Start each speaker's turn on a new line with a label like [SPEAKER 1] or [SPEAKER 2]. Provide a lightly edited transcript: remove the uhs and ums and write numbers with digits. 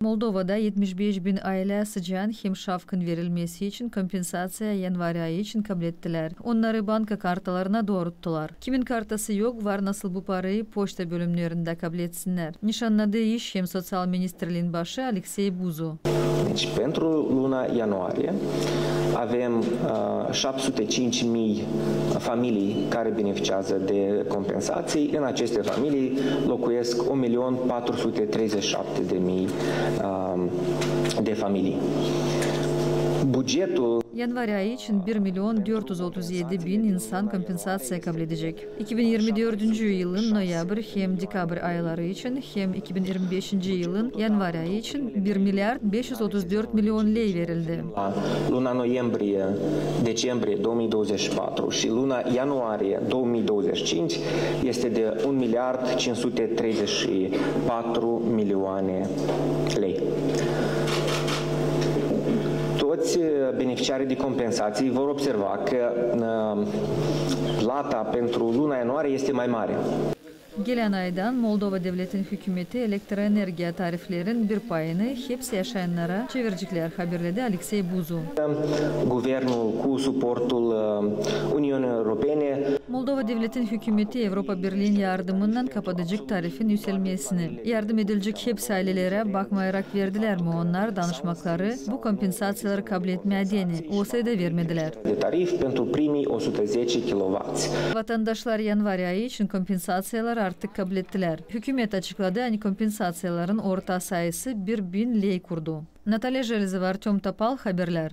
[SPEAKER 1] Moldova'da 75 bin aile sıcağın hem şafkın verilmesi için kompensasiya yanvar ayı için kabul ettiler. Onları banka kartalarına doğrulttular. Kimin kartası yok var nasıl bu parayı poçta bölümlerinde kabul etsinler. Nişanladığı iş hem Sosyal Ministerliğin başı Alexei Buzu.
[SPEAKER 2] Deci, pentru luna ianuarie avem 705.000 familii care beneficiază de compensații. În aceste familii locuiesc 1.437.000 de familii. Bugetul
[SPEAKER 1] Yanvar ayı için 1.437.000 insan kompensasiya kabul edecek. 2024 yılın noyabr hem dekabr ayları için hem 2025 yılın yanvar ayı için 1 milyar 534 milyon lei verildi.
[SPEAKER 2] Luna noiembrie, decembrie 2024 și luna ianuarie 2025 este de 1 miliard 534 milioane lei. Toți beneficiarii de compensații vor observa că plata pentru luna ianuarie este mai mare.
[SPEAKER 1] Gelen aydan Moldova Devleti'nin hükümeti elektroenerji tariflerin bir payını hepsi yaşayanlara çevirecekler haberledi Alexei Buzu.
[SPEAKER 2] Guvernul cu suportul Uniunii Europene
[SPEAKER 1] Moldova Devleti'nin hükümeti Avrupa Birliği'nin yardımından kapatacak tarifin yükselmesini. Yardım edilecek hepsi ailelere bakmayarak verdiler mi onlar danışmakları bu kompensasiyaları kabul etmediğini olsa da vermediler.
[SPEAKER 2] De tarif pentru primii 110 kW.
[SPEAKER 1] Vatandaşlar yanvar ayı için kompensasiyalar artık kabul ettiler. Hükümet açıkladı hani kompensasiyaların orta sayısı 1.000 lei kurdu. Natalya Jelizova, Artyom Topal haberler.